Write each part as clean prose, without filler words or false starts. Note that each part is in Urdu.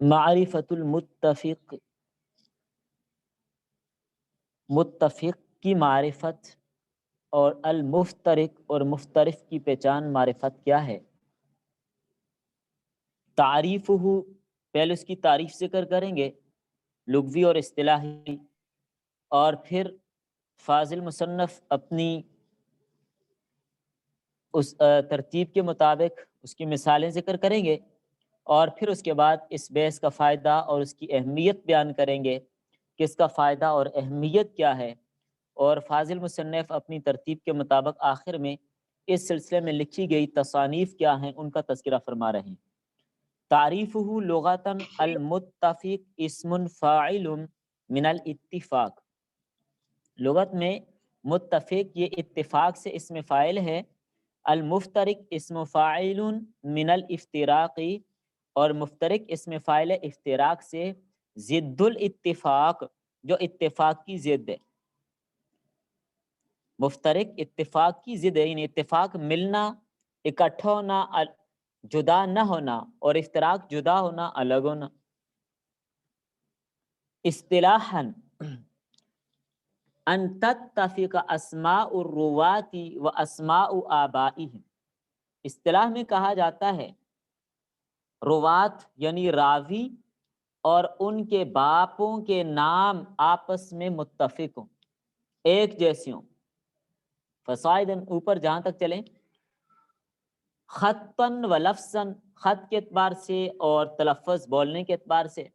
معرفت المتفق، متفق کی معرفت، اور المفترق اور مفترق کی پہچان معرفت کیا ہے؟ تعریفہ، پہلے اس کی تعریف ذکر کریں گے لغوی اور اصطلاحی، اور پھر فاضل مصنف اپنی اس ترتیب کے مطابق اس کی مثالیں ذکر کریں گے، اور پھر اس کے بعد اس بحث کا فائدہ اور اس کی اہمیت بیان کریں گے کہ اس کا فائدہ اور اہمیت کیا ہے، اور فاضل مصنف اپنی ترتیب کے مطابق آخر میں اس سلسلے میں لکھی گئی تصانیف کیا ہیں ان کا تذکرہ فرما رہے ہیں۔ تعریفہ لغتاً المتفق اسم فاعل من الاتفاق، لغت میں متفق یہ اتفاق سے اسم فاعل ہے، المفترق اسم فاعل من الافتراق، اور مفترق اسم فاعل افتراق سے، ضد الاتفاق جو اتفاق کی ضد ہے، مفترق اتفاق کی ضد ہے، یعنی اتفاق ملنا، اکٹھا ہونا، جدا نہ ہونا، اور افتراق جدا ہونا، الگ ہونا۔ اصطلاحاً ان تتفق اسماء الرواة و اسماء آبائهم، اصطلاح میں کہا جاتا ہے روات یعنی راوی اور ان کے باپوں کے نام آپس میں متفق ہوں، ایک جیسے ہوں، فصاعداً اوپر جہاں تک چلیں، خطاً و لفظاً خط کے اعتبار سے اور تلفظ بولنے کے اعتبار سے،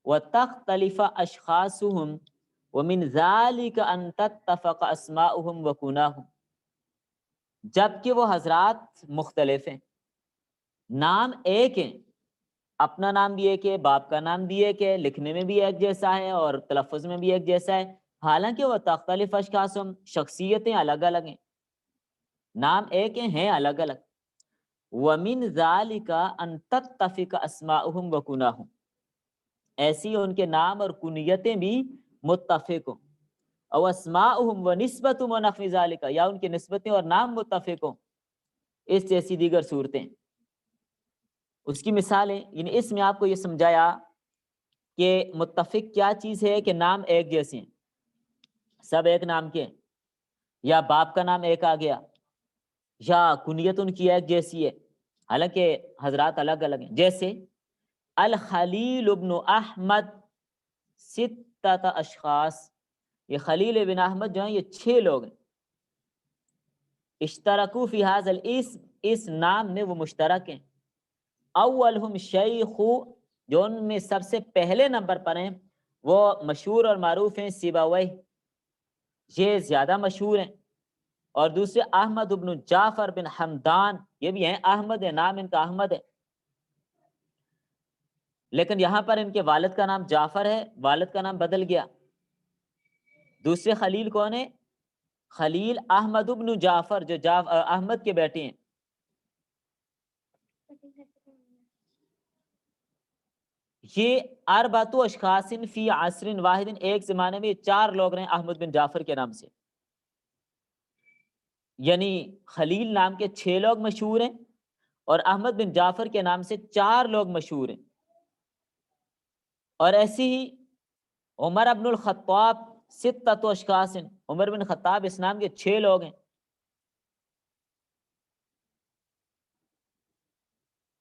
وتختلف اشخاصهم ومن ذلك ان تتفق اسماؤهم وکناهم، جبکہ وہ حضرات مختلف ہیں، نام ایک ہیں، اپنا نام بھی ایک ہے، باپ کا نام بھی ایک ہے، لکھنے میں بھی ایک جیسا ہے اور تلفظ میں بھی ایک جیسا ہے، حالانکہ وہ تختلف اشخاصهم شخصیتیں الگ الگ ہیں، نام ایک ہیں الگ الگ۔ ومن ذلك ان تتفق اسماؤهم وکناهم، ایسی ان کے نام اور کنیتیں بھی متفق ہوں، او اسماؤہم و نسبتہم و نحو ذالک، یا ان کی نسبتیں اور نام متفق ہوں، اس جیسی دیگر صورتیں۔ اس کی مثالیں، یعنی اس میں آپ کو یہ سمجھایا کہ متفق کیا چیز ہے کہ نام ایک جیسے ہیں، سب ایک نام کے ہیں، یا باپ کا نام ایک آ گیا، یا کنیت ان کی ایک جیسی ہے حالانکہ حضرات الگ الگ ہیں، جیسے الخلیل ابن احمد ستۃ اشخاص، یہ خلیل ابن احمد جو ہیں یہ 6 لوگ ہیں، اشترکو فی ھذا الاسم، اس نام میں وہ مشترک ہیں، اولہم شیخ، جو ان میں سب سے پہلے نمبر پر ہیں وہ مشہور اور معروف ہیں سیبویہ، یہ زیادہ مشہور ہیں، اور دوسرے احمد ابن جعفر بن حمدان، یہ بھی ہیں احمد ہے، نام ان کا احمد ہے، لیکن یہاں پر ان کے والد کا نام جعفر ہے، والد کا نام بدل گیا۔ دوسرے خلیل کون ہے؟ خلیل احمد ابن جعفر، جو احمد کے بیٹے ہیں۔ یہ اربعۃ اشخاص فی عصر واحد، ایک زمانے میں 4 لوگ رہے احمد بن جعفر کے نام سے، یعنی خلیل نام کے 6 لوگ مشہور ہیں اور احمد بن جعفر کے نام سے 4 لوگ مشہور ہیں۔ اور ایسی ہی عمر ابن الخطاب ستۃ اشخاص، عمر بن خطاب اس نام کے 6 لوگ ہیں۔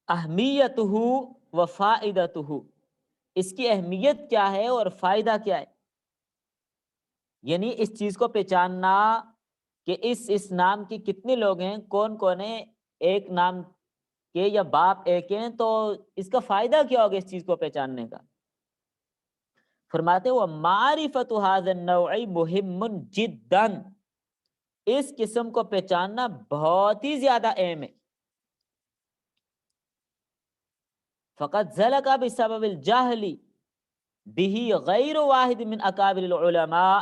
اہمیتہ و فائدتہ، اس کی اہمیت کیا ہے اور فائدہ کیا ہے، یعنی اس چیز کو پہچاننا کہ اس نام کے کتنے لوگ ہیں، کون کون ہیں، ایک نام کے یا باپ ایک ہیں، تو اس کا فائدہ کیا ہوگا اس چیز کو پہچاننے کا۔ فرماتے وہ معرفت ھذا النوع مہم جدا، اس قسم کو پہچاننا بہت ہی زیادہ اہم ہے۔ فقط ذلک بسبب الجہل بہ غیر واحد من اکابر العلماء،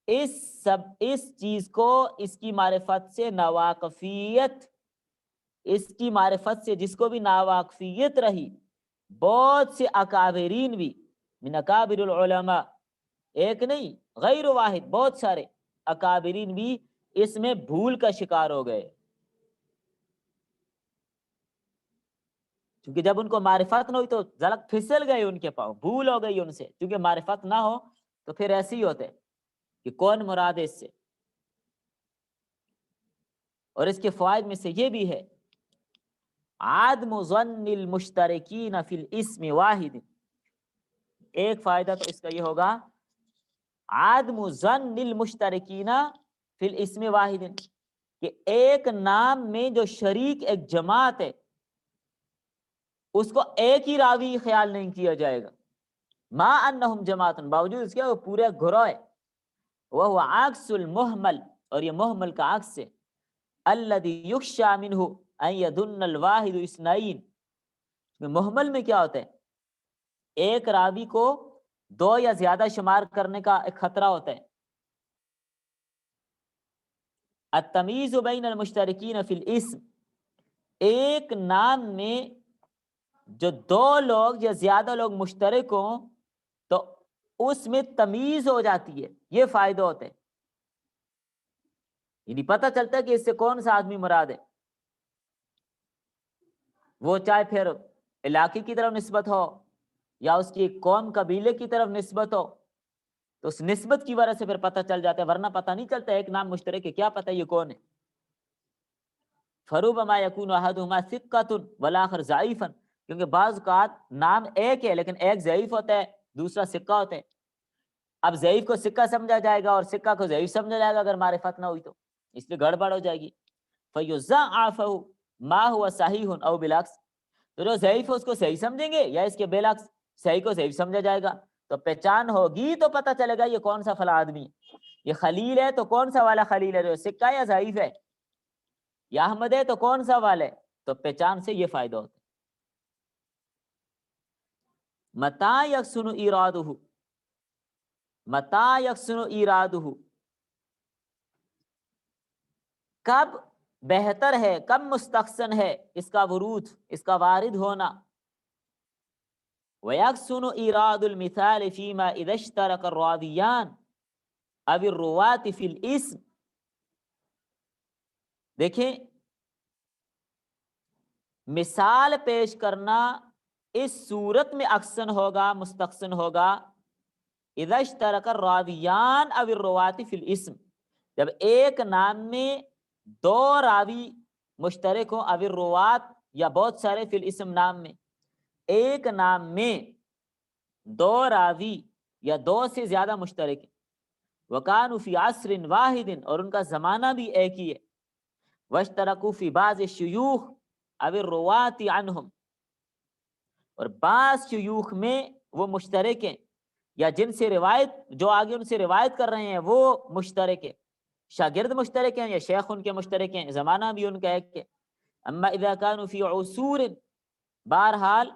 اس چیز کو، اس کی معرفت سے ناواقفیت، اس کی معرفت سے جس کو بھی ناواقفیت رہی، بہت سے اکابرین بھی، من اکابر العلماء، ایک نہیں غیر واحد، بہت سارے اکابرین بھی اس میں بھول کا شکار ہو گئے، کیونکہ جب ان کو معرفت نہ ہوئی تو ذلک پھسل گئے ان کے پاؤں، بھول ہو گئی ان سے، کیونکہ معرفت نہ ہو تو پھر ایسے ہی ہوتے کہ کون مراد ہے اس سے۔ اور اس کے فوائد میں سے یہ بھی ہے عدم ظن المشترکین فی الاسم واحد، ایک فائدہ تو اس کا یہ ہوگا عدم ظن المشترکین فی الاسم واحد، کہ ایک نام میں جو شریک ایک جماعت ہے اس کو ایک ہی راوی خیال نہیں کیا جائے گا، ما انہم جماعت، باوجود اس کے وہ پورے گروہ ہے، وہ عکس المحمل، اور یہ محمل کا عکس ہے، الذی یخشی منہ ان یظن الواحد اثنین، محمل میں کیا ہوتا ہے ایک راوی کو دو یا زیادہ شمار کرنے کا ایک خطرہ ہوتا ہے۔ التمییز بین المشترکین فی الاسم، ایک نام میں جو دو لوگ یا زیادہ لوگ مشترک ہوں تو اس میں تمیز ہو جاتی ہے، یہ فائدہ ہوتے ہیں، یعنی پتہ چلتا ہے کہ اس سے کون سا آدمی مراد ہے، وہ چاہے پھر علاقے کی طرف نسبت ہو یا اس کی قوم قبیلے کی طرف نسبت ہو، تو اس نسبت کی وجہ سے پھر پتہ چل جاتا ہے، ورنہ پتہ نہیں چلتا، ایک نام مشترک ہے کیا پتہ یہ کون ہے۔ فربما یکون احدہما ثقۃ والآخر ضعیفا، کیونکہ بعض اوقات نام ایک ہے لیکن ایک ضعیف ہوتا ہے دوسرا ثقہ ہوتا ہے، اب ضعیف کو ثقہ سمجھا جائے گا اور ثقہ کو ضعیف سمجھا جائے گا اگر معرفت نہ ہوئی تو، اس لیے گڑبڑ ہو جائے گی۔ فیضاعف ما هو صحیح او بالعکس، تو جو ضعیف ہے اس کو صحیح سمجھیں گے یا اس کے بالعکس صحیح کو ضعیف سمجھا جائے گا، تو پہچان ہوگی تو پتہ چلے گا یہ کون سا فلاں آدمی ہے، یہ خلیل ہے تو کون سا والا خلیل ہے، جو سکہ یا ضعیف ہے، یا احمد ہے تو کون سا والا ہے، تو پہچان سے یہ فائدہ ہوتا ہے۔ متى يحسن ایرادہ، متى يحسن ایرادہ، کب بہتر ہے، کب مستحسن ہے اس کا ورود، اس کا وارد ہونا۔ وَيَحْسُنُ إِيرَادُ الْمِثَالِ فِي مَا إِذَا اشْتَرَكَ الرَّاوِيَّانِ أَوِ الرُّوَاةِ فِي الْإِسْمِ، دیکھیں مثال پیش کرنا اس صورت میں احسن ہوگا، مستحسن ہوگا، اذا اشترک الراویان او الرواة فی الاسم، جب ایک نام میں دو راوی مشترک ہوں، او الرواة یا بہت سارے فی الاسم نام میں، ایک نام میں دو راوی یا دو سے زیادہ مشترک ہیں، وکانوا فی عصر واحد، اور ان کا زمانہ بھی ایک ہی ہے، واشترکوا فی بعض الشیوخ او الرواة عنہم، اور بعض شیوخ میں وہ مشترک ہیں یا جن سے روایت، جو آگے ان سے روایت کر رہے ہیں وہ مشترک ہے، شاگرد مشترک ہیں یا شیخ ان کے مشترک ہیں، زمانہ بھی ان کا ایک ہے۔ اما اذا كانوا فی عصور، بہرحال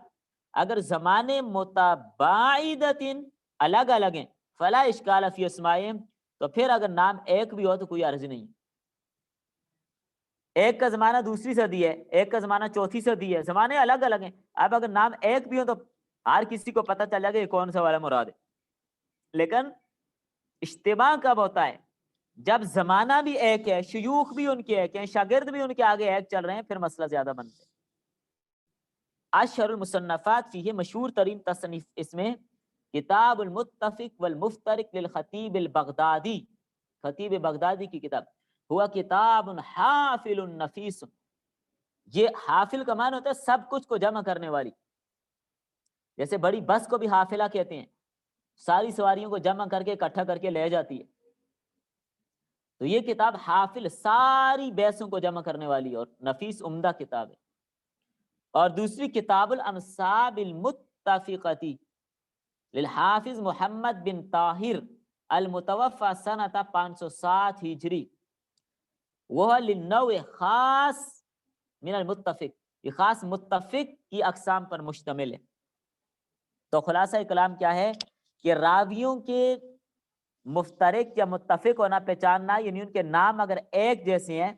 اگر زمانے متباعدۃ الگ الگ ہیں، فلا اشکال فی اسمائہم، تو پھر اگر نام ایک بھی ہو تو کوئی عرض نہیں، ایک کا زمانہ دوسری صدی ہے، ایک کا زمانہ چوتھی صدی ہے، زمانے الگ الگ ہیں، اب اگر نام ایک بھی ہو تو ہر کسی کو پتہ چل جائے گا یہ کون سا والا مراد ہے، لیکن اشتباہ کب ہوتا ہے، جب زمانہ بھی ایک ہے، شیوخ بھی ان کے ایک ہیں، شاگرد بھی ان کے آگے ایک چل رہے ہیں، پھر مسئلہ زیادہ بنتا ہے۔ اشہر المصنفات فیہ، مشہور ترین تصنیف اس میں کتاب المتفق والمفترق للخطیب البغدادی، خطیب بغدادی کی کتاب، ہوا کتاب حافل نفیس، یہ حافل کا معنی ہوتا ہے سب کچھ کو جمع کرنے والی، جیسے بڑی بس کو بھی حافلہ کہتے ہیں، ساری سواریوں کو جمع کر کے اکٹھا کر کے لے جاتی ہے، تو یہ کتاب حافل، ساری بحثوں کو جمع کرنے والی اور نفیس عمدہ کتاب ہے۔ اور دوسری کتاب الانصاب المتفقتی للحافظ محمد بن طاہر المتوفى سنۃ 507 ہجری، وہ للنوع خاص من المتفق، یہ خاص متفق کی اقسام پر مشتمل ہے۔ تو خلاصہ کلام کیا ہے کہ راویوں کے مفترق یا متفق ہونا پہچاننا، یعنی ان کے نام اگر ایک جیسے ہیں،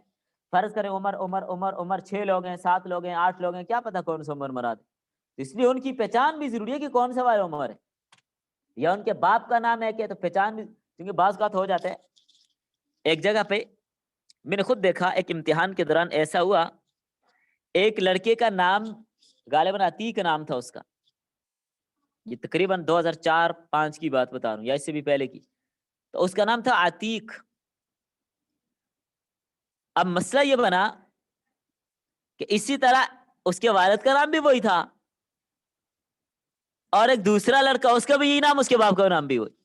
فرض کریں عمر عمر عمر عمر 6 لوگ ہیں، 7 لوگ ہیں، 8 لوگ ہیں، کیا پتہ کون سا عمر مراد ہے، اس لیے ان کی پہچان بھی ضروری ہے کہ کون سا والا عمر ہے، یا ان کے باپ کا نام ایک ہے تو پہچان بھی، کیونکہ بعض بات ہو جاتا ہے۔ ایک جگہ پہ میں نے خود دیکھا، ایک امتحان کے دوران ایسا ہوا، ایک لڑکے کا نام غالباً عتیق نام تھا اس کا، یہ تقریباً 2004-5 کی بات بتا رہا ہوں یا اس سے بھی پہلے کی، تو اس کا نام تھا عتیق۔ اب مسئلہ یہ بنا کہ اسی طرح اس کے والد کا نام بھی وہی تھا، اور ایک دوسرا لڑکا اس کا بھی یہی نام، اس کے باپ کا نام بھی وہی۔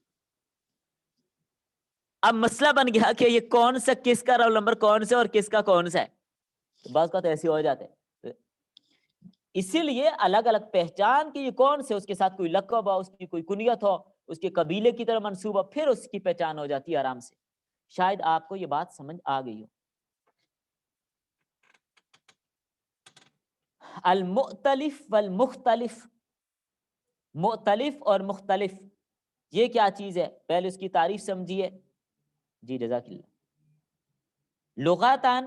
اب مسئلہ بن گیا کہ یہ کون سا کس کا رول نمبر کون سا اور کس کا کون سا ہے، تو بعض کا تو ایسے ہو جاتے ہیں، اسی لیے الگ الگ پہچان کہ یہ کون سے، اس کے ساتھ کوئی لقب ہو، اس کی کوئی کنیت ہو، اس کے قبیلے کی طرح منسوب ہو، پھر اس کی پہچان ہو جاتی ہے آرام سے۔ شاید آپ کو یہ بات سمجھ آ گئی ہو۔ المختلف والمختلف، مختلف اور مختلف یہ کیا چیز ہے، پہلے اس کی تعریف سمجھیے۔ جی جزاک اللہ۔ لغتاً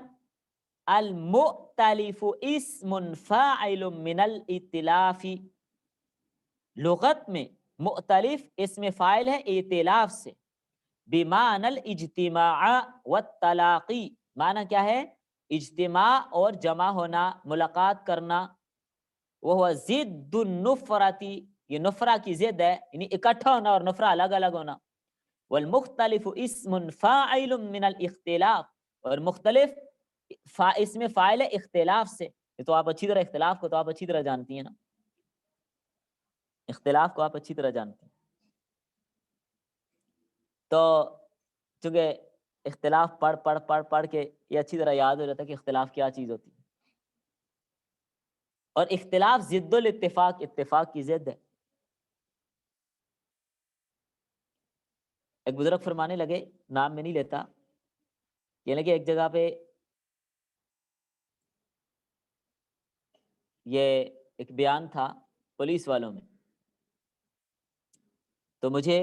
المختلف اسم فاعل من الائتلاف، لغت میں مختلف اسم فاعل ہے ائتلاف سے، بمعنی الاجتماع والتلاقی، معنی کیا ہے، اجتماع اور جمع ہونا، ملاقات کرنا، وہ ضد النفرتی، یہ نفرہ کی ضد ہے، یعنی اکٹھا ہونا اور نفرہ الگ الگ ہونا۔ والمختلف اسم فاعل من الاختلاف، اور مختلف اسم فاعل ہے اختلاف سے، یہ تو آپ اچھی طرح اختلاف کو تو آپ اچھی طرح جانتی ہیں نا، اختلاف کو آپ اچھی طرح جانتے ہیں، تو چونکہ اختلاف پڑھ کے یہ اچھی طرح یاد ہو جاتا ہے کہ اختلاف کیا چیز ہوتی ہے۔ اور اختلاف ضد الاتفاق، اتفاق کی ضد ہے۔ ایک بزرگ فرمانے لگے، نام میں نہیں لیتا، یہ لگے ایک جگہ پہ یہ ایک بیان تھا پولیس والوں میں، تو مجھے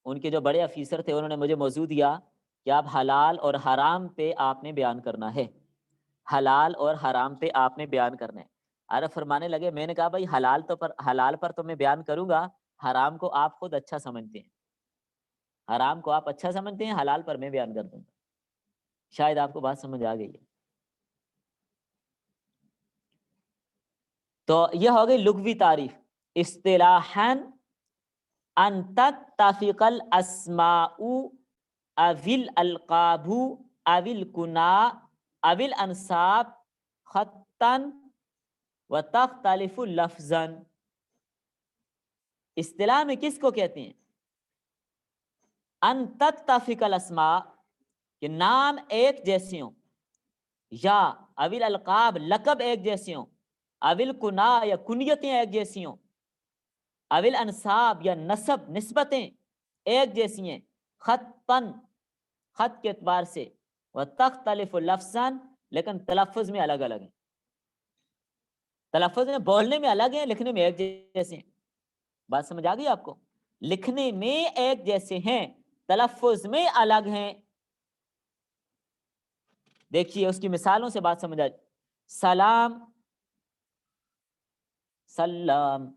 ان کے جو بڑے افیسر تھے انہوں نے مجھے موضوع دیا کہ آپ حلال اور حرام پہ آپ نے بیان کرنا ہے، حلال اور حرام پہ آپ نے بیان کرنا ہے۔ ارے فرمانے لگے، میں نے کہا بھائی حلال پر تو میں بیان کروں گا، حرام کو آپ خود اچھا سمجھتے ہیں، حرام کو آپ اچھا سمجھتے ہیں، حلال پر میں بیان کر دوں گا۔ شاید آپ کو بات سمجھ آ گئی ہے۔ تو یہ ہو گئی لغوی تعریف۔ اصطلاحاً ان تتفق الاسماء او الالقاب او الکناء او الانساب خطا وتختلف لفظا، اصطلاح میں کس کو کہتے ہیں؟ ان تتفق الاسماء، کہ نام ایک جیسے ہوں، یا اویل القاب لقب ایک جیسے ہوں، اویل کنا یا کنیتیں ایک جیسی ہوں، اویل انصاب یا نسب نسبتیں ایک جیسی ہیں، خطاً خط کے اعتبار سے، وتختلف لفظاً لیکن تلفظ میں الگ الگ ہیں، تلفظ میں بولنے میں الگ ہیں، لکھنے میں ایک جیسے ہیں۔ بات سمجھ آ گئی آپ کو؟ لکھنے میں ایک جیسے ہیں، تلفظ میں الگ ہیں۔ دیکھیے اس کی مثالوں سے بات سمجھ آ جائے۔ سلام، سلام،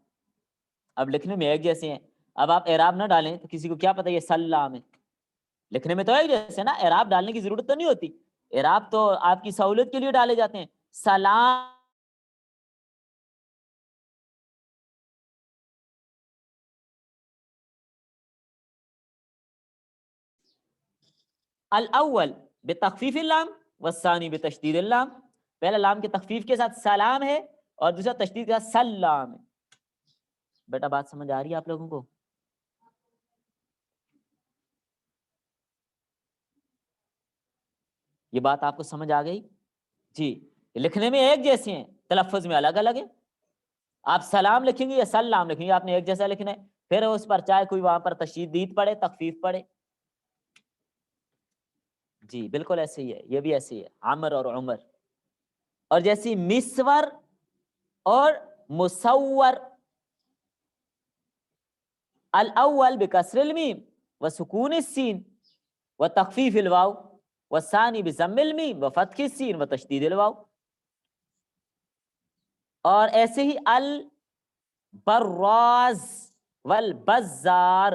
اب لکھنے میں ایک جیسے ہیں، اب آپ اعراب نہ ڈالیں تو کسی کو کیا پتہ یہ سلام ہے، لکھنے میں تو ایک جیسے نا، اعراب ڈالنے کی ضرورت تو نہیں ہوتی، اعراب تو آپ کی سہولت کے لیے ڈالے جاتے ہیں۔ سلام الاول بتخفیف اللام والثانی بتشدید اللام، پہلا لام کے تخفیف کے ساتھ سلام ہے اور دوسرا تشدید کے ساتھ سلام ہے۔ بیٹا بات سمجھ آ رہی ہے آپ لوگوں کو؟ یہ بات آپ کو سمجھ آ گئی؟ جی، لکھنے میں ایک جیسے ہیں، تلفظ میں الگ الگ ہیں۔ آپ سلام لکھیں گے یا سلام لکھیں گے، آپ نے ایک جیسا لکھنا ہے، پھر اس پر چاہے کوئی وہاں پر تشدید پڑے، تخفیف پڑے۔ جی بالکل ایسے ہی ہے، یہ بھی ایسے ہی ہے، عمر اور عمر۔ اور جیسی مسور اور مصور، الاول بکسر المیم وسکون السین وتخفیف الواو، والثانی بضم المیم وفتح السین وتشدید الواو۔ اور ایسے ہی البراز والبزار،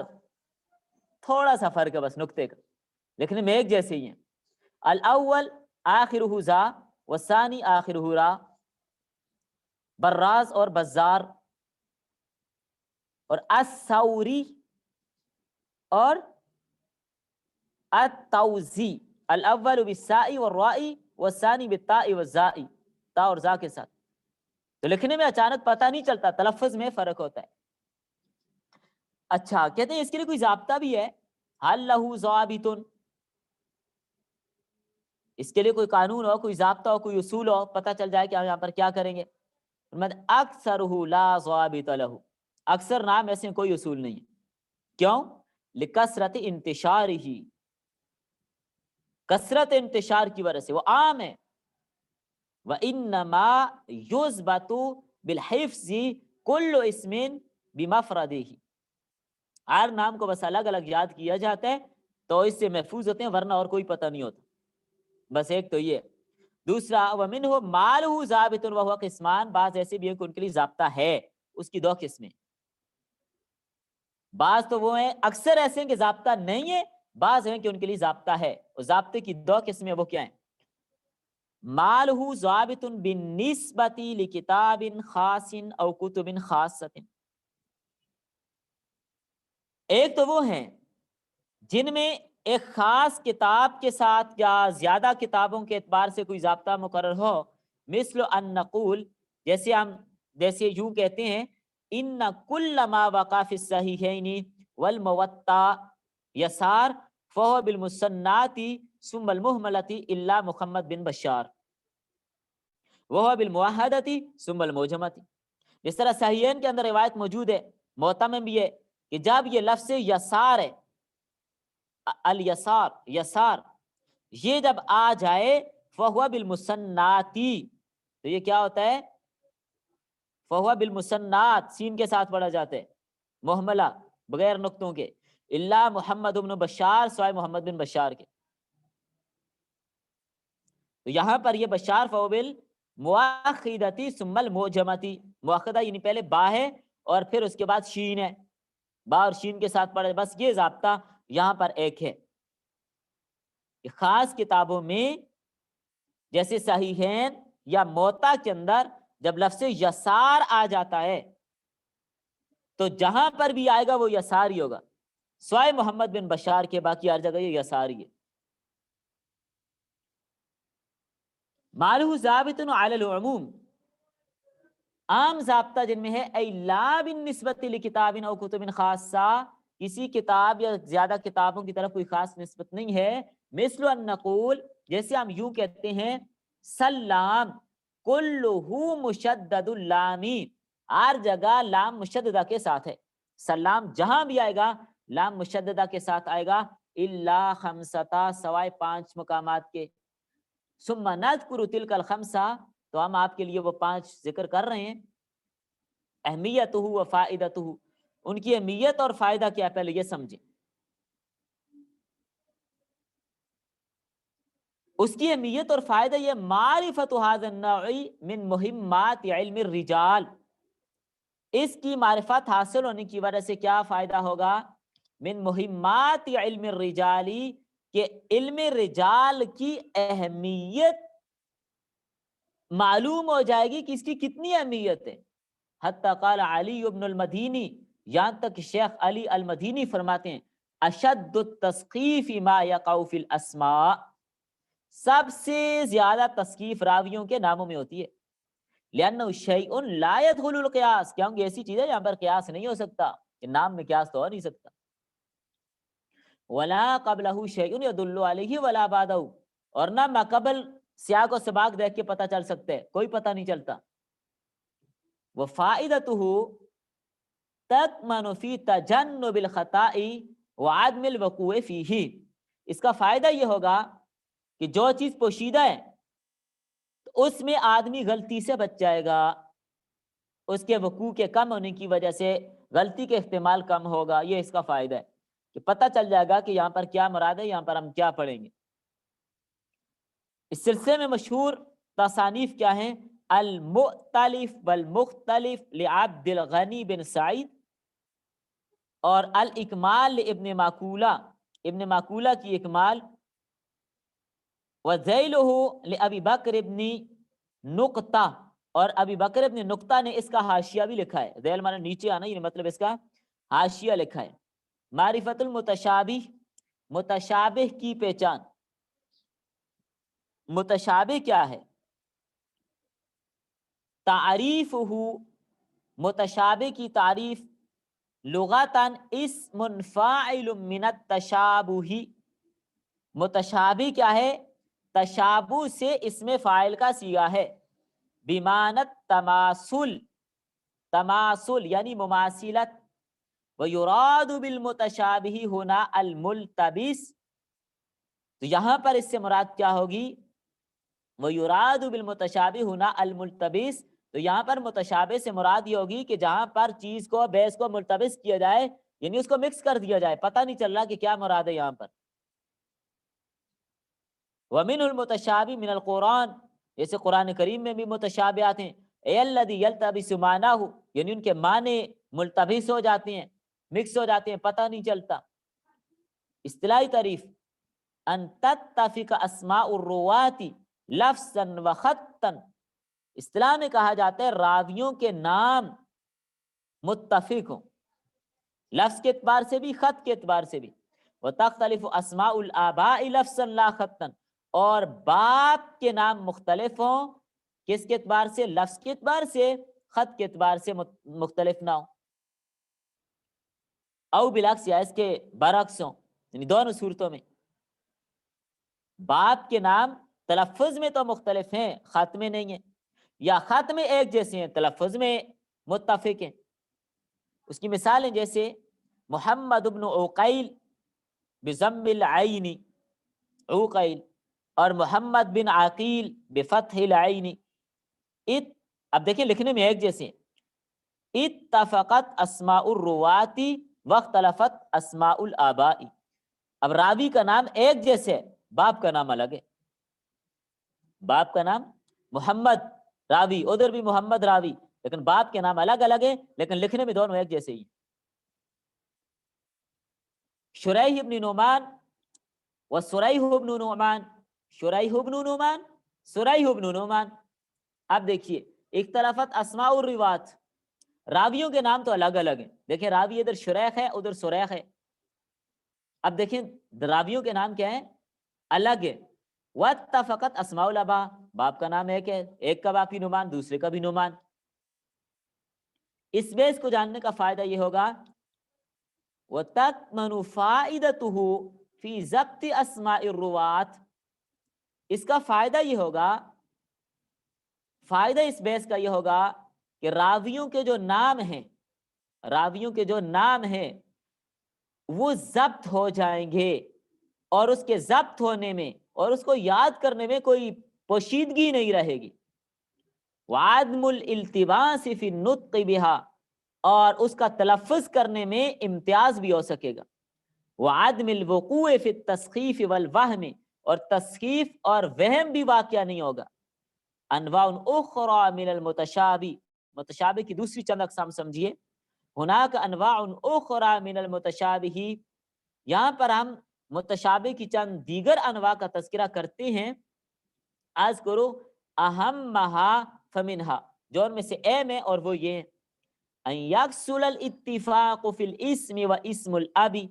تھوڑا سا فرق ہے بس نقطے کا، لکھنے میں ایک جیسے ہی ہیں۔ الاول آخرہ زا والثانی آخرہ را، براز اور بزار، اور الثوری اور التوزی، الاول بالساء والراء والثانی بالتاء والزاء، تا اور زا کے ساتھ. تو لکھنے میں اچانک پتہ نہیں چلتا، تلفظ میں فرق ہوتا ہے. اچھا کہتے ہیں اس کے لیے کوئی ضابطہ بھی ہے، حل لہو ضابطن، اس کے لیے کوئی قانون ہو، کوئی ضابطہ ہو، کوئی اصول ہو، پتہ چل جائے کہ ہم یہاں پر کیا کریں گے. اکثرہ لا ضابط لہ، اکثر نام ایسے کوئی اصول نہیں ہے. کیوں؟ لکثرت انتشارہ، کثرت انتشار کی وجہ سے وہ عام ہے. وَإِنَّمَا يُثْبَتُ بِالْحِفْظِ كُلُّ اسْمٍ بِمَفْرَدِهِ، ہر نام کو بس الگ الگ یاد کیا جاتا ہے تو اس سے محفوظ ہوتے ہیں، ورنہ اور کوئی پتہ نہیں ہوتا. بس ایک تو یہ. دوسرا وَمِنْهُ مَالُهُ ضَابِطٌ وَهُوَ قِسْمَانِ، بعض ایسے بھی ہیں کہ ان کے لیے ضابطہ ہے، اس کی دو قسمیں. بعض تو وہ ہیں اکثر ایسے ہیں کہ ضابطہ نہیں ہے، بعض ہیں کہ ان کے لیے ضابطہ ہے. اور ضابطے کی دو قسمیں وہ کیا ہیں؟ مَالُهُ ضَابِطٌ بِالنِّسْبَةِ لِكِتَابٍ خَاصٍ أَوْ كُتُبٍ خَاصَّةٍ. ایک تو وہ ہیں جن میں ایک خاص کتاب کے ساتھ یا زیادہ کتابوں کے اعتبار سے کوئی ضابطہ مقرر ہو، مثل ان نقول، جیسے یوں کہتے ہیں ان کل ما وقع فی الصحیحین والموطا یسار فہو بالمسنات ثم المہملۃ الا محمد بن بشار وہو بالموحدۃ ثم المعجمۃ. جس طرح صحیحین کے اندر روایت موجود ہے، موطا میں بھی ہے، کہ جب یہ لفظ یسار ہے، الیسار، یسار، یہ جب آ جائے فہو بالمسناتی، تو یہ کیا ہوتا ہے؟ فہو بالمسنات، سین کے ساتھ پڑھا جاتا ہے، محملہ بغیر نقطوں کے، الا محمد بن بشار، سوائے محمد بن بشار کے. تو یہاں پر یہ بشار فہو بالمؤخدتی ثم المعجمتی، مؤخدہ یعنی پہلے با ہے اور پھر اس کے بعد شین ہے، با اور شین کے ساتھ پڑھا. بس یہ ضابطہ یہاں پر ایک ہے کہ خاص کتابوں میں جیسے صحیحین یا موطا کے اندر جب لفظ یسار آ جاتا ہے تو جہاں پر بھی آئے گا وہ یسار ہی ہوگا، سوائے محمد بن بشار کے باقی ہر جگہ یہ یسار ہی ہے. مالہ ضابط علی العموم، عام ضابطہ جن میں ہے ای لا بالنسبت لکتاب او کتب خاصہ، کسی کتاب یا زیادہ کتابوں کی طرف کوئی خاص نسبت نہیں ہے. مثل ان نقول، جیسے ہم یوں کہتے ہیں سلام کلہ مشدد اللامی، ہر جگہ لام مشددہ کے ساتھ ہے. سلام جہاں بھی آئے گا لام مشددہ کے ساتھ آئے گا، الا خمسطہ، سوائے 5 مقامات کے. ثم نذکر تلک الخمسہ، تو ہم آپ کے لیے وہ 5 ذکر کر رہے ہیں. اہمیتہ و فائدتہ، ان کی اہمیت اور فائدہ کیا ہے پہلے یہ سمجھیں. اس کی اہمیت اور فائدہ یہ معرفت هذا النوع من مہمات علم الرجال، اس کی معرفت حاصل ہونے کی وجہ سے کیا فائدہ ہوگا؟ من مہمات علم الرجالی، کہ علم رجال کی اہمیت معلوم ہو جائے گی کہ اس کی کتنی اہمیت ہے. حتی قال علی ابن المدینی، یہاں تک شیخ علی المدینی فرماتے ہیں اشد التثقیف ما یقع فی الاسماء، سب سے زیادہ تثقیف راویوں کے ناموں میں ہوتی ہے. لأنه شیء لا يدخل القیاس، کیونکہ ایسی چیز ہے یہاں پر قیاس نہیں ہو سکتا، کہ نام میں قیاس تو ہو نہیں سکتا. ولا قبلہ شیء يدل علیہ ولا بعدہ، اور نہ ماقبل سیاق و سباق دیکھ کے پتہ چل سکتے، کوئی پتہ نہیں چلتا. وفائدتہ تکمن فی تجنب الخطاء وعدم الوقوع فیہ، اس کا فائدہ یہ ہوگا کہ جو چیز پوشیدہ ہے تو اس میں آدمی غلطی سے بچ جائے گا، اس کے وقوع کے کم ہونے کی وجہ سے غلطی کے احتمال کم ہوگا. یہ اس کا فائدہ ہے کہ پتہ چل جائے گا کہ یہاں پر کیا مراد ہے، یہاں پر ہم کیا پڑھیں گے. اس سلسلے میں مشہور تصانیف کیا ہیں؟ المؤتلف والمختلف لعبد الغنی بن سعید، اور الاکمال ابن معقولہ، ابن معقولہ کی اکمال، وذیلہ لابی بکر ابن نقطہ، اور ابی بکر ابن نقطہ نے اس کا حاشیہ بھی لکھا ہے، ذیل مانا نیچے آنا، یہ مطلب اس کا حاشیہ لکھا ہے۔ معرفت المتشابہ، متشابہ کی پہچان۔ متشابہ کیا ہے؟ تعریفہ، متشابہ کی تعریف لغتاً اسم فاعل من التشابہ، متشابہ کیا ہے؟ تشابہ سے اسم فاعل کا صیغہ ہے، بمعنی تماثل، تماثل یعنی مماثلت، وَيُرَادُ بِالْمُتَشَابِهِ هُنَا الْمُلْتَبِسِ، تو یہاں پر اس سے مراد کیا ہوگی؟ وَيُرَادُ بِالْمُتَشَابِهِ هُنَا الْمُلْتَبِسِ، تو یہاں پر متشابہ سے مراد یہ ہوگی کہ جہاں پر چیز کو، بیس کو ملتبس کیا جائے، یعنی اس کو مکس کر دیا جائے، پتہ نہیں چل رہا کہ کیا مراد ہے یہاں پر۔ وَمِنْهُ الْمُتَشَابِهُ مِنَ الْقُرْآنِ، جیسے قرآن کریم میں بھی متشابہات ہیں، اے الذی یلتبس معناہ، یعنی ان کے معنی ملتبس ہو جاتے ہیں، مکس ہو جاتے ہیں، پتہ نہیں چلتا۔ اصطلاحی تعریف، ان تتفق اسماء الرواة لفظا و خطا، اصطلاح میں کہا جاتا ہے راویوں کے نام متفق ہوں، لفظ کے اعتبار سے بھی، خط کے اعتبار سے بھی۔ وتختلف اسماء الآباء لفظا لا خطا، اور باپ کے نام مختلف ہوں، کس کے اعتبار سے؟ لفظ کے اعتبار سے، خط کے اعتبار سے مختلف نہ ہوں۔ او بالعکس، یا اس کے برعکس ہوں، یعنی دونوں صورتوں میں باپ کے نام تلفظ میں تو مختلف ہیں، خط میں نہیں ہیں، یا خط میں ایک جیسے ہیں، تلفظ میں متفق ہیں۔ اس کی مثالیں جیسے محمد ابن عقیل بضم العین، عقیل، اور محمد بن عقیل بفتح العین، اب دیکھیں لکھنے میں ایک جیسے ہیں۔ اتفقت اسماء الرواة واختلفت اسماء الآباء، اب راوی کا نام ایک جیسے ہے، باپ کا نام الگ ہے، باپ کا نام محمد راوی، ادھر بھی محمد راوی، لیکن باپ کے نام الگ الگ ہے، لیکن لکھنے میں دونوں ایک جیسے ہی۔ شریح ابن نعمان و سریح ابن نعمان، شریح ابن نعمان، سریح ابن نعمان۔ اب دیکھیے، اختلافت اسماء الروات، راویوں کے نام تو الگ الگ ہیں، دیکھیں راوی ادھر شریح ہے، ادھر سریح ہے۔ اب دیکھیں راویوں کے نام کیا ہیں؟ الگ ہے۔ واتفقت اسماء الآباء، باپ کا نام ایک ہے، ایک کا باپ بھی نعمان، دوسرے کا بھی نعمان۔ اس بیس کو جاننے کا فائدہ یہ ہوگا وَتَكْمَنُ فَائِدَتُهُ فِي ضَبْطِ أَسْمَاءِ الرُّوَاةِ، اس کا فائدہ یہ ہوگا، فائدہ اس بیس کا یہ ہوگا کہ راویوں کے جو نام ہیں، راویوں کے جو نام ہیں وہ ضبط ہو جائیں گے، اور اس کے ضبط ہونے میں اور اس کو یاد کرنے میں کوئی پوشیدگی نہیں رہے گی۔ وعدم الالتباس فی النطق بها، اور اس کا تلفظ کرنے میں امتیاز بھی ہو سکے گا۔ وعدم الوقوع فی التسخیف والوہم، اور تسخیف اور وہم بھی واقعہ نہیں ہوگا۔ انواع اخرى من المتشابہ، متشابہ کی دوسری چند اقسام سمجھیے۔ ہناک انواع اخرى من المتشابہ، یہاں پر ہم متشابہ کی چند دیگر انواع کا تذکرہ کرتے ہیں۔ آج کرو اہمہا فمنہا، جو ان میں سے اہم ہے اور وہ یہ ہیں، ان یکسل الاتفاق فی الاسم و اسم الابی،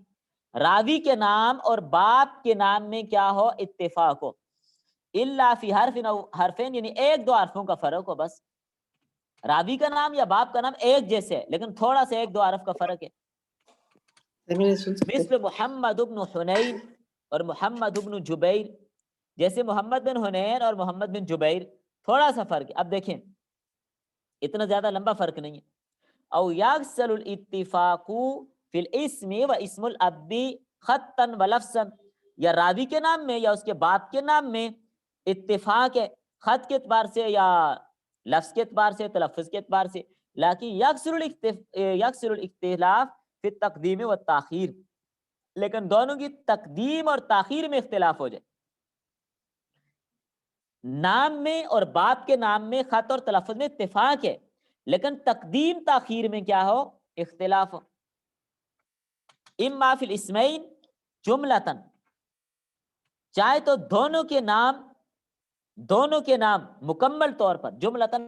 راوی کے نام اور باپ کے نام میں کیا ہو؟ اتفاق ہو، الا فی حرف او حرفین، یعنی ایک دو حرفوں کا فرق ہو بس۔ راوی کا نام یا باپ کا نام ایک جیسے ہے، لیکن تھوڑا سا ایک دو حرف کا فرق ہے۔ مثل محمد ابن حنین اور محمد ابن جبیر، جیسے محمد بن حنین اور محمد بن جبیر، تھوڑا سا فرق ہے۔ اب دیکھیں اتنا زیادہ لمبا فرق نہیں ہے۔ او یکسل الاتفاق فی الاسم و اسم الاب خطا و لفظا، یا راوی کے نام میں یا اس کے باپ کے نام میں اتفاق ہے، خط کے اعتبار سے یا لفظ کے اعتبار سے، تلفظ کے اعتبار سے، لیکن یکسر الاختلاف فی التقدیم و تاخیر، لیکن دونوں کی تقدیم اور تاخیر میں اختلاف ہو جائے۔ نام میں اور باپ کے نام میں خط اور تلفظ میں اتفاق ہے، لیکن تقدیم تاخیر میں کیا ہو؟ اختلاف ہو۔ اما فی الاسمین جملتاً، چاہے تو دونوں کے نام مکمل طور پر، جملتاً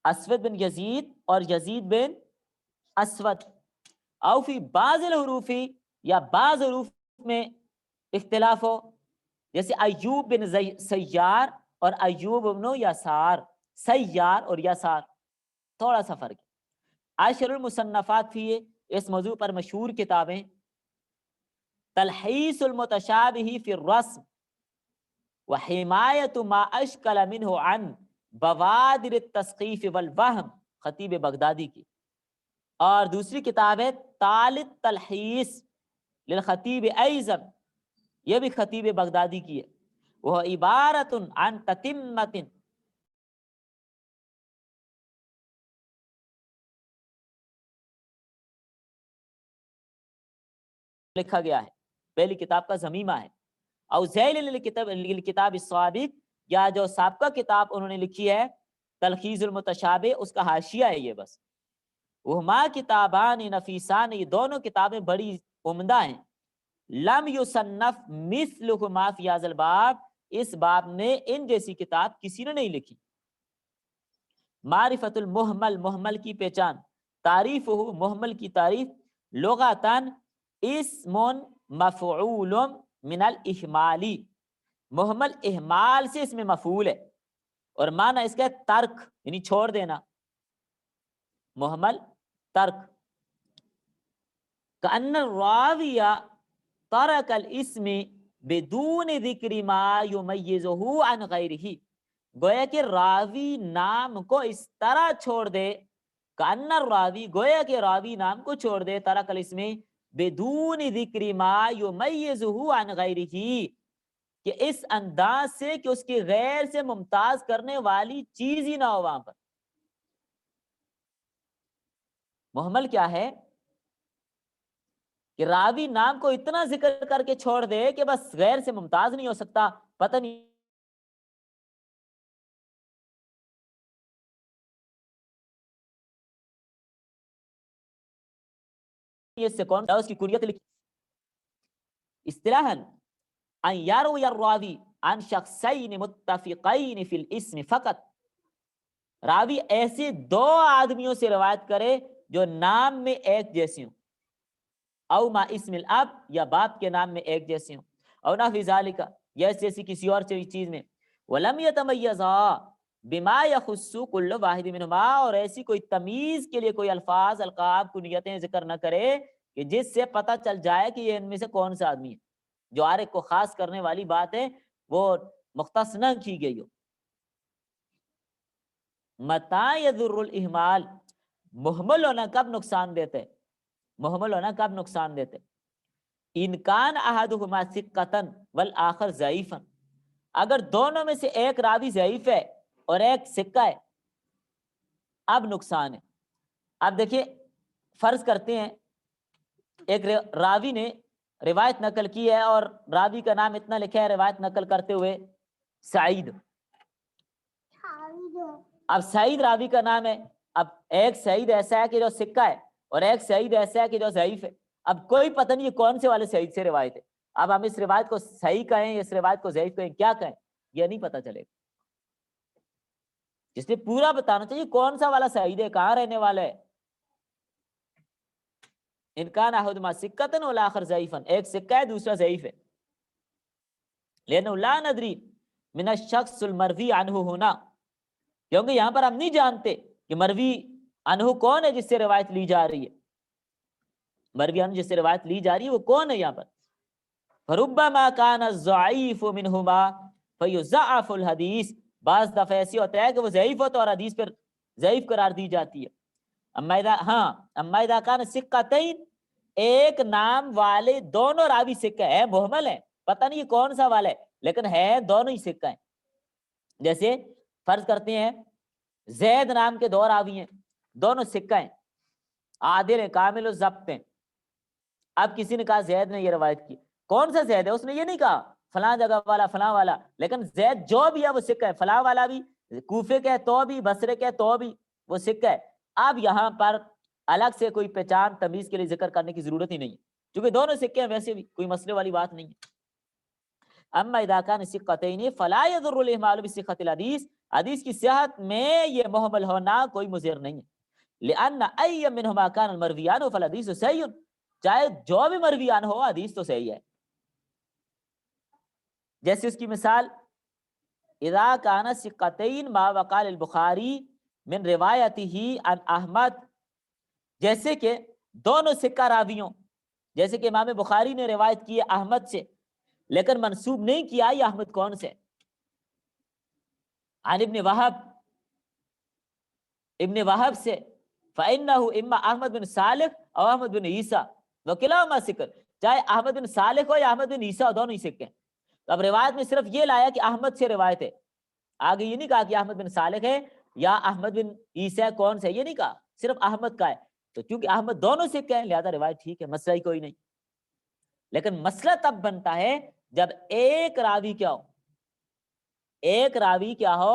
اسود بن یزید اور یزید بن اسود، او فی بعض الحروف، یا بعض حروف میں اختلاف ہو، جیسے ایوب بن سیار اور ایوب بن یسار، سیار اور یسار، تھوڑا سا فرق ہے۔ عشر المصنفات فی، اس موضوع پر مشہور کتابیں: تلخیص المتشابہ فی الرسم وحمایت ما اشکل منہ عن بوادر التسقیف والوہم، خطیب بغدادی کی، اور دوسری کتاب ہے طالب تلخیص للخطیب ایضا، یہ بھی خطیب بغدادی کی ہے، وہ عبارت عن تتمت، لکھا گیا ہے، پہلی کتاب کا ضمیمہ ہے۔ او ذیل للکتاب السابق، یا جو سابقہ کتاب انہوں نے لکھی ہے تلخیص المتشابہ، اس کا حاشیہ ہے یہ بس۔ وہما کتابان نفیسان، یہ دونوں کتابیں بڑی عمدہ ہیں۔ لم یصنف مثلہما فی ھذا الباب، اس باب میں ان جیسی کتاب کسی نے نہیں لکھی۔ معرفت المہمل، مہمل کی پہچان، تعریف ہو، مہمل کی تعریف، لغتاً اسم مفعول من الاحمالی، مہمل احمال سے اس میں مفعول ہے، اور معنی اس کا ترک یعنی چھوڑ دینا، مہمل ترک۔ کأن الراوی ترک الاسم بدون ذکر ما یمیزہ عن غیرہ، گویا کہ راوی نام کو اس طرح چھوڑ دے، کأن الراوی، گویا کہ راوی نام کو چھوڑ دے، ترک الاسم بدون ذکر ما یمیزہ عن غیرہ، کہ اس انداز سے کہ اس کی غیر سے ممتاز کرنے والی چیز ہی نہ ہو وہاں پر۔ محمل کیا ہے کہ راوی نام کو اتنا ذکر کر کے چھوڑ دے کہ بس غیر سے ممتاز نہیں ہو سکتا، پتہ نہیں اس سے کون اس کی کنیت لکھی۔ اصطلاحاً ان یروی الراوی عن شخصین متفقین فی الاسم فقط، راوی ایسے دو آدمیوں سے روایت کرے جو نام میں ایک جیسے ہوں، او ما اسم الاب، یا باپ کے نام میں ایک جیسے ہوں، او نحو ذالک، یا جیسی کسی اور چیز میں، ولم یتمیزا بما یخص کل واحد منہما، اور ایسی کوئی تمیز کے لیے کوئی الفاظ، القاب، کنیتیں ذکر نہ کرے کہ جس سے پتہ چل جائے کہ یہ ان میں سے کون سا آدمی ہے، جو ہر ایک کو خاص کرنے والی بات ہے وہ مختص نہ کی گئی ہو۔ متى يضر الاحمال، محمل ہونا کب نقصان دیتے، محمل ہونا کب نقصان دیتے؟ ان کان احدہما ثقۃ والآخر ضعیفا، اگر دونوں میں سے ایک راوی ضعیف ہے اور ایک ثقہ ہے، اب نقصان ہے۔ اب دیکھیں، فرض کرتے ہیں ایک راوی نے روایت نقل کی ہے اور راوی کا نام اتنا لکھا ہے روایت نقل کرتے ہوئے سعید، اب سعید راوی کا نام ہے، اب ایک سعید ایسا ہے کہ جو سکہ ہے اور ایک سعید ایسا ہے کہ جو ضعیف ہے، اب کوئی پتہ نہیں یہ کون سے والے سعید سے روایت ہے، اب ہم اس روایت کو صحیح کہیں، اس روایت کو ضعیف کہیں، کیا کہیں یہ نہیں پتہ چلے گا، جس نے پورا بتانا چاہیے کون سا والا سعید ہے، کہاں رہنے والا ہے۔ ان کان احدہما ثقۃ والآخر ضعیفا، ایک سکہ ہے دوسرا ضعیف ہے، لأنہ لا ندری من الشخص المروی عنہ ہونا، کیونکہ یہاں پر ہم نہیں جانتے کہ مروی عنہ کون ہے جس سے روایت لی جا رہی ہے، مروی عنہ جس سے روایت لی جا رہی ہے وہ کون ہے یہاں پر۔ فربما کان الضعیف منہما فیضعف الحدیث، بعض دفعہ ایسی ہوتا ہے کہ وہ ضعیف ہوتا ہے اور حدیث پر ضعیف قرار دی جاتی ہے۔ اما اذا کان ثقتین، ایک نام والے دونوں راوی ثقہ ہے، محمل ہے، پتہ نہیں کون سا والا ہے لیکن ہے دونوں ہی ثقہ ہیں، جیسے فرض کرتے ہیں زید نام کے دو راوی ہیں، دونوں ثقہ ہیں، عادل ہیں، کامل الضبط ہیں، اب کسی نے کہا زید نے یہ روایت کی، کون سا زید ہے، اس نے یہ نہیں کہا فلاں جگہ والا فلاں والا، لیکن زید جو بھی ہے وہ ثقہ ہے، فلاں والا بھی کوفے کے تو بھی، بصرے کے تو بھی وہ ثقہ ہے۔ اب یہاں پر الگ سے کوئی پہچان تمیز کے لیے ذکر کرنے کی ضرورت ہی نہیں ہے، کیونکہ دونوں ثقے ہیں، ویسے بھی کوئی مسئلے والی بات نہیں ہے۔ اما اذا کان ثقتین فلا يضر الاحمال بصحۃ الحدیث، حدیث کی صحت میں یہ محمل ہونا کوئی مضر نہیں ہے. لأن أي منهما كان المرویان فالحدیث صحیح، چاہے جو بھی مرویان ہو حدیث تو صحیح ہے. جیسے اس کی مثال اذا كان ثقتین ما وقال البخاری من روایته عن احمد، جیسے کہ دونوں ثقہ راویوں، جیسے کہ امام بخاری نے روایت کی ہے احمد سے، لیکن منسوب نہیں کیا یہ احمد کون سے، عن ابن وہب سے، فإنه اما احمد بن صالح اور احمد بن عیسیٰ وکلاہما ثقہ، چاہے احمد بن صالح ہو یا احمد بن عیسیٰ، دونوں ہی ثقے ہیں. تو اب روایت میں صرف یہ لایا کہ احمد سے روایت ہے، آگے یہ نہیں کہا کہ احمد بن صالح ہے یا احمد بن عیسیٰ کون سے، یہ نہیں کہا، صرف احمد کا ہے. تو کیونکہ احمد دونوں ثقے ہیں لہذا روایت ٹھیک ہے، مسئلہ ہی کوئی نہیں. لیکن مسئلہ تب بنتا ہے جب ایک راوی کیا ہو، ایک راوی کیا ہو،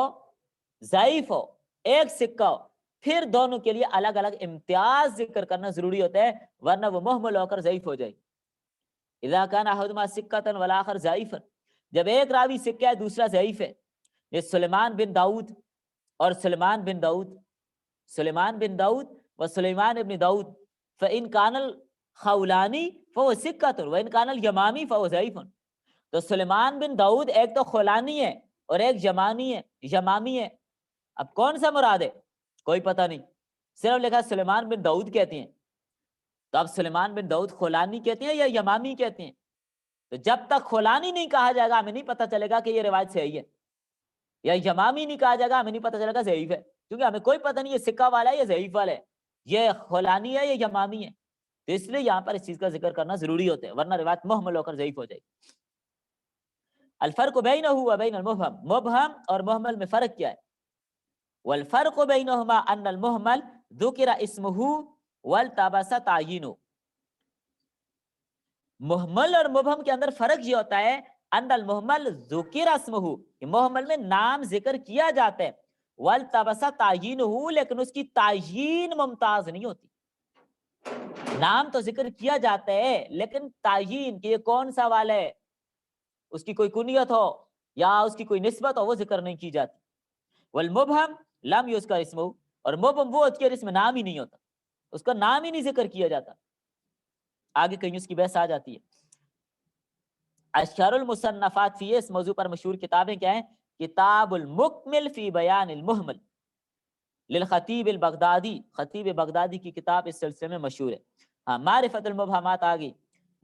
ضعیف ہو، ایک ثقہ ہو، پھر دونوں کے لیے الگ الگ امتیاز ذکر کرنا ضروری ہوتا ہے، ورنہ وہ مہمل ہو کر ضعیف ہو جائے. اذا كان احدهما ثقة والاخر ضعیفا، جب ایک راوی ثقہ ہے دوسرا ضعیف ہے، یہ سلیمان بن داؤد اور سلیمان بن داؤد و سلیمان ابن داؤد، فإن كان الخولانی فهو ثقة وإن كان اليمامی فهو ضعیف. تو سلیمان بن داؤد ایک تو خولانی ہے اور ایک یمامی ہے. اب کون سا مراد ہے کوئی پتہ نہیں، صرف لکھا سلیمان بن داؤد کہتے ہیں. تو اب سلیمان بن داؤد خولانی کہتے ہیں یا یمامی کہتے ہیں؟ تو جب تک خولانی نہیں کہا جائے گا ہمیں نہیں پتہ چلے گا کہ یہ روایت صحیح ہے، یا یمامی نہیں کہا جائے گا ہمیں نہیں پتہ چلے گا ضعیف ہے، کیونکہ ہمیں کوئی پتہ نہیں یہ ثقہ والا ہے یا ضعیف والا ہے، یہ خولانی ہے یا یمامی ہے. تو اس لیے یہاں پر اس چیز کا ذکر کرنا ضروری ہوتا ہے، ورنہ روایت محمل ہو کر ضعیف ہو جائے گی. الفرق بینہ و بین المبہم، مبہم اور محمل میں فرق کیا ہے؟ والفرق بینہما ان المحمل ذکر اسمہ والتبس تعینہ. محمل اور مبہم کے اندر فرق یہ ہوتا ہے ان المحمل ذکر اسمہ، محمل میں نام ذکر کیا جاتا ہے، والتبس تعینہ لیکن اس کی تعیین ممتاز نہیں ہوتی. نام تو ذکر کیا جاتا ہے لیکن تعیین کہ یہ کون سا والا ہے، اس کی کوئی کنیت ہو یا اس کی کوئی نسبت ہو، وہ ذکر نہیں کی جاتی. والمبہم لم یذکر اسمہ، اور مبہم وہ ہوتی ہے جس میں نام ہی نہیں ہوتا، اس کا نام ہی نہیں ذکر کیا جاتا. آگے کہیں اس کی بحث آ جاتی ہے. اشہر المصنفات فی، اس موضوع پر مشہور کتابیں کیا ہیں؟ کتاب المکمل فی بیان المحمل للخطیب البغدادی، خطیب بغدادی کی کتاب اس سلسلے میں مشہور ہے. ہاں، معرفت المبہمات آگئی،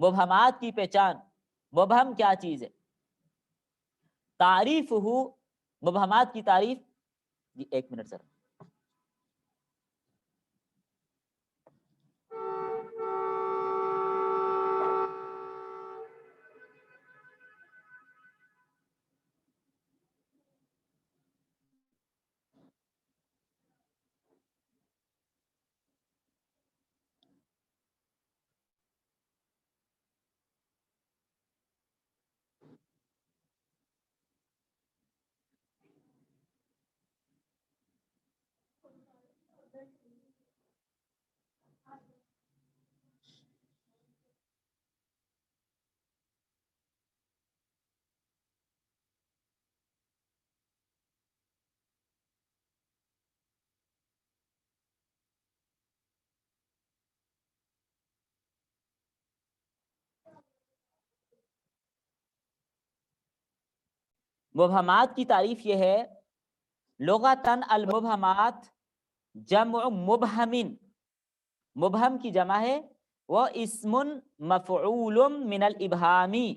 مبہمات کی پہچان. مبہم کیا چیز ہے؟ تعریف ہو، مبہمات کی تعریف. جی ایک منٹ سر. مبہمات کی تعریف یہ ہے، لغتاً المبہمات جمع مبہمن، مبہم کی جمع ہے وہ اسم مفعول من الابہامی،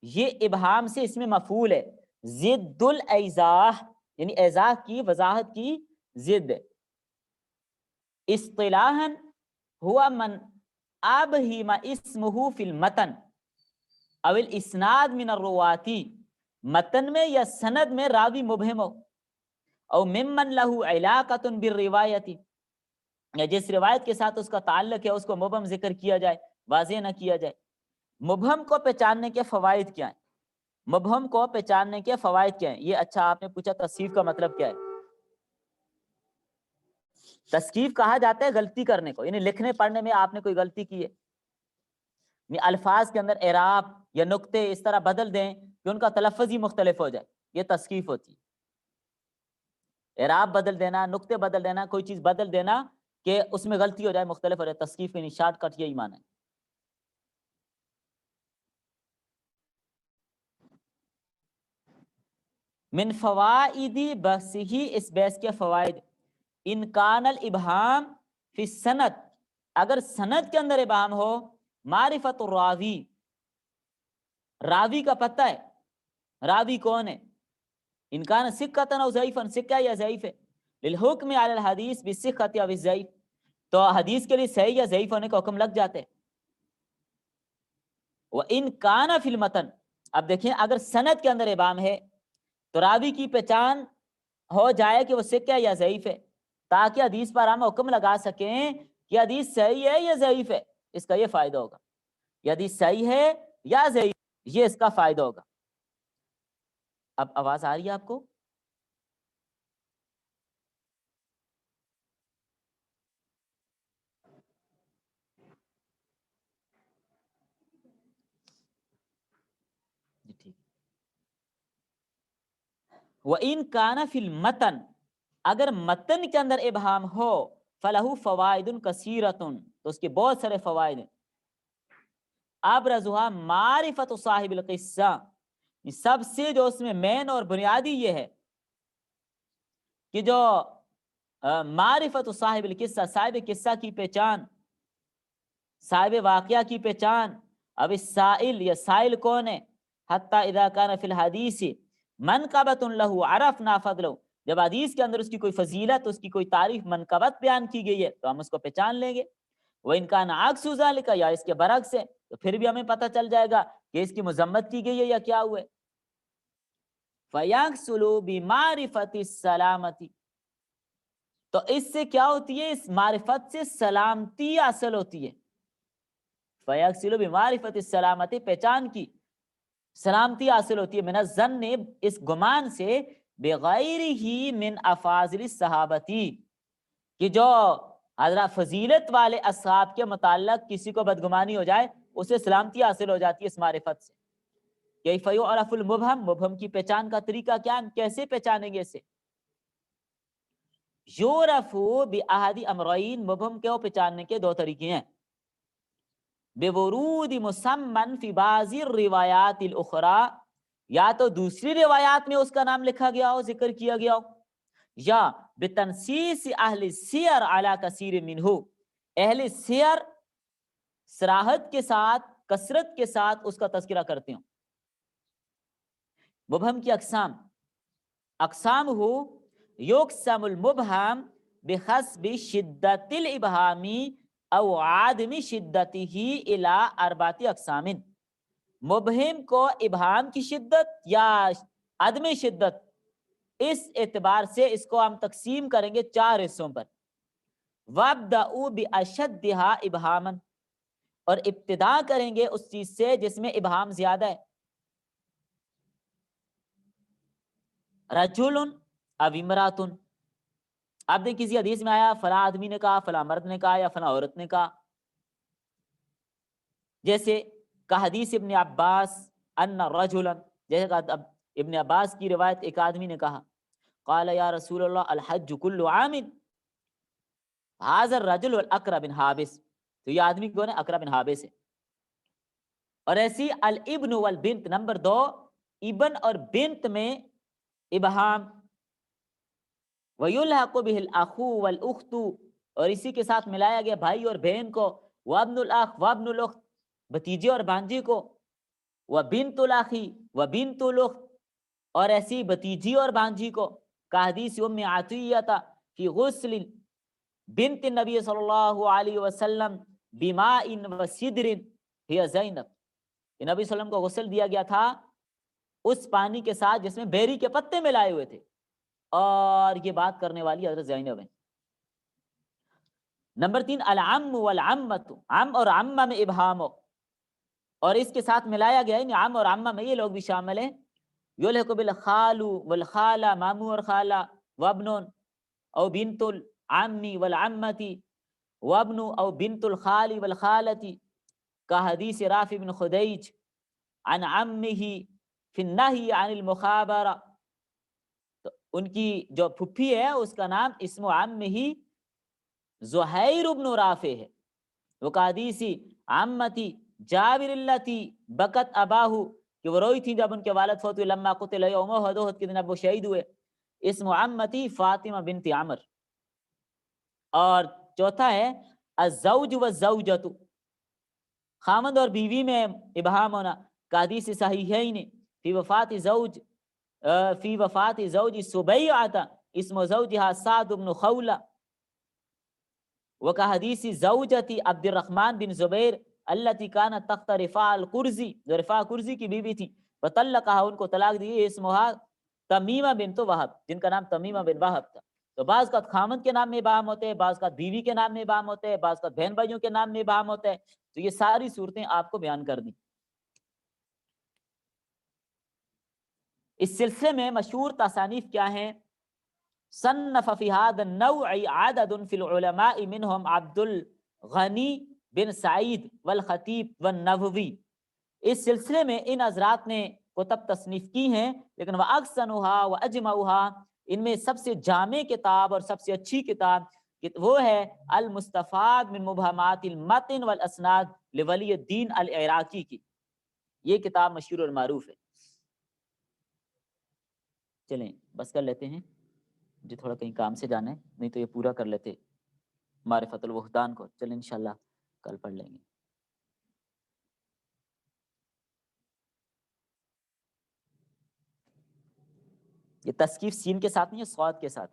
یہ ابہام سے اس میں مفعول ہے، ضد الایضاح یعنی ایضاح کی وضاحت کی ضد. اصطلاحاً ہوا من ابہم اسمہ فی المتن او الاسناد من الرواتی، متن میں یا سند میں راوی مبہم ہو، او ممن لہ علاقۃ بالروایت، یا جس روایت کے ساتھ اس کا تعلق ہے اس کو مبہم ذکر کیا جائے، واضح نہ کیا جائے. مبہم کو پہچاننے کے فوائد کیا ہیں؟ مبہم کو پہچاننے کے فوائد کیا ہیں؟ یہ اچھا آپ نے پوچھا تصحیف کا مطلب کیا ہے. تصحیف کہا جاتا ہے غلطی کرنے کو، یعنی لکھنے پڑھنے میں آپ نے کوئی غلطی کی ہے، یعنی الفاظ کے اندر اعراب یا نقطے اس طرح بدل دیں کہ ان کا تلفظ ہی مختلف ہو جائے، یہ تصحیف ہوتی ہے. اعراب بدل دینا، نقطے بدل دینا، کوئی چیز بدل دینا کہ اس میں غلطی ہو جائے، مختلف ہو جائے، تصریف میں شارٹ کٹ یہی معنی ہے۔ من فوائد بحثی، اس بحث کے فوائد، ان کان الابہام فی السند، اگر سند کے اندر ابہام ہو، معرفت الراوی، راوی کا پتہ ہے، راوی کون ہے، ان کان ثقۃ او ضعیفا، ثقہ یا ضعیف ہے، للحکم علی الحدیث بالصحۃ او الضعیف، تو حدیث کے لیے صحیح یا ضعیف ہونے کا حکم لگ جاتے ہیں۔ وَإِن كَانَ فِي الْمَتْنِ، اب دیکھیں اگر سند کے اندر ابہام ہے تو راوی کی پہچان ہو جائے کہ وہ ثقہ یا ضعیف ہے، تاکہ حدیث پر ہم حکم لگا سکیں کہ حدیث صحیح ہے یا ضعیف ہے، اس کا یہ فائدہ ہوگا، یہ حدیث صحیح ہے یا ضعیف، یہ اس کا فائدہ ہوگا۔ اب آواز آ رہی ہے آپ کو؟ جی ٹھیک۔ وَإِن كَانَ فِي الْمَتْنِ، اگر متن کے اندر ابہام ہو، فَلَهُ فَوَائِدٌ كَثِيرَةٌ، تو اس کے بہت سارے فوائد ہیں۔ ابرزها معرفت صاحب القصہ، سب سے جو اس میں مین اور بنیادی یہ ہے کہ جو معرفت صاحب القصہ، صاحب قصہ کی پہچان، صاحب واقعہ کی پہچان، اب السائل، یہ سائل کون ہے، حتی اذا کان فی الحدیث منقبۃ لہ عرفنا فضلہ، جب حدیث کے اندر اس کی کوئی فضیلت، اس کی کوئی تعریف، منقبت بیان کی گئی ہے تو ہم اس کو پہچان لیں گے۔ وَإِن كَانَ عَكْسُ ذَلِكَ، یا اس کے برعکس ہے تو پھر بھی ہمیں پتہ چل جائے گا کہ اس کی مذمت کی گئی ہے یا کیا ہوئے۔ فَيَحْصُلُ بِمَعْرِفَةِ السَّلَامَةِ، تو اس سے کیا ہوتی ہے، اس معرفت سے سلامتی حاصل ہوتی ہے۔ فَيَحْصُلُ بِمَعْرِفَةِ السَّلَامَةِ، پہچان کی سلامتی حاصل ہوتی ہے، من الظن، اس گمان سے، بغیرہ من افاضل الصحابتی، کہ جو حضرات فضیلت والے اصحاب کے متعلق کسی کو بدگمانی ہو جائے، اسے سلامتی حاصل ہو جاتی ہے اس معرفت سے۔ کیف یعرف المبہم، مبہم کی پہچان کا طریقہ کیا ہے، کیسے پہچانیں گے اسے؟ یعرف باحد امرین، مبہم کو پہچاننے کے دو طریقے ہیں، بورود مسمن فی بعض الروایات الاخری، یا تو دوسری روایات میں اس کا نام لکھا گیا ہو، ذکر کیا گیا ہو، یا بتنسیس اہل السیر علی کثیر منہ، اہل سیر صراحت کے ساتھ، کثرت کے ساتھ اس کا تذکرہ کرتے ہوں۔ مبہم کی اقسام ہو، یقسم المبہم بحسب شدت الابہامی او عدم شدتہ الی اربعۃ اقسام، مبہم کو ابہام کی شدت یا عدم شدت، اس اعتبار سے اس کو ہم تقسیم کریں گے 4 حصوں پر۔ وَابْدَأُوا بِأَشَدِّهَا ابہامًا، اور ابتدا کریں گے اس چیز سے جس میں ابہام زیادہ ہے۔ رجل او امراتن، اب دیکھ کسی حدیث میں آیا فلاں آدمی نے کہا، فلاں مرد نے کہا، یا فلاں عورت نے کہا، جیسے کہ حدیث ابن عباس ان رجلا، جیسے کہ ابن عباس کی روایت، ایک آدمی نے کہا، قال یا رسول اللہ الحج کل عام، حاضر رجل الاقرا بن حابس، تو یہ آدمی کون ہے، اقرا بن حابس ہے۔ اور ایسی الابن والبنت، نمبر 2، ابن اور بنت میں ابہام، وَيُلْحَقُ بِهِ الْأَخُ وَالْأُخْتُ، اور اسی کے ساتھ ملایا گیا بھائی اور بہن کو، وَابْنُ الْأَخ وَابْنُ الْأُخْتِ، بھتیجے اور بھانجی کو، وَبِنْتُ الْأَخِ وَبِنْتُ الْأُخْتِ، اور ایسی بھتیجی اور بھانجی کو، کا حدیث ام عطیہ فی غسل بنت النبی صلی اللہ علیہ وسلم بماء وسدر ہی زینب، کہ نبی صلی اللہ علیہ وسلم کو غسل دیا گیا تھا اس پانی کے ساتھ جس میں بیری کے پتے ملائے ہوئے تھے، اور یہ بات کرنے والی حضرت زینب ہے۔ نمبر 3، العم والعمت، عم اور عمہ میں ابہام ہو، اور اس کے ساتھ ملایا گیا ہے، عم اور عمہ میں یہ لوگ بھی شامل ہیں، یلحق بالخال والخالہ، مامو اور خالہ، وابن او بنت العم والعمتی، وابن او بنت الخال والخالتی، کا حدیث رافع بن خدیج عن عمہ فی النہی عن المخابرہ، تو ان کی جو پھپھی ہے اس کا نام اسم عم ہی زہیر بن رافع ہے. وہ حدیثی عمتی جابر اللتی بکت اباہو کہ وہ روئی تھی جب ان کے والد فوت ہوئے، لما قتل یوم احد، احد کے دن اب وہ شہید ہوئے. اسم عمتی فاطمہ بنت عمر. اور چوتھا ہے الزوج والزوجۃ، خامند اور بیوی میں ابہام ہونا. کا حدیث صحیحین فی وفات زوج فی وفات زوج سبیعۃ اسم زوجها سعد بن خولہ. وکحدیث زوجتی عبد الرحمن بن زبیر التی کانت تحت رفاع القرزی، جو رفاع قرزی کی بیوی تھی، فطلقها، ان کو طلاق دی. اسمها تمیمہ بنت وہب، جن کا نام تمیمہ بن وہب تھا. تو بعض کا خامند کے نام میں ابہام ہوتے ہیں، بعض کا بیوی کے نام میں ابہام ہوتے ہیں، بعض کا بہن بھائیوں کے نام میں ابہام ہوتا ہے. تو یہ ساری صورتیں آپ کو بیان کر دی. اس سلسلے میں مشہور تصانیف کیا ہیں؟ صنف فی هذا النوع عدد فی العلماء منهم عبد الغنی بن سعید والخطیب والنووی. اس سلسلے میں ان حضرات نے کتب تصنیف کی ہیں، لیکن وَأَحْسَنُهَا وَأَجْمَعُهَا، ان میں سب سے جامع کتاب اور سب سے اچھی کتاب وہ ہے المستفاد من مبہمات المتن والاسناد لولی الدین العراقی کی. یہ کتاب مشہور اور معروف ہے. چلیں بس کر لیتے ہیں، مجھے تھوڑا کہیں کام سے جانا ہے، نہیں تو یہ پورا کر لیتے معرفت الوحدان کو. چلیں انشاءاللہ کل پڑھ لیں گے. یہ تسکیف سین کے ساتھ نہیں ہے، صاد کے ساتھ.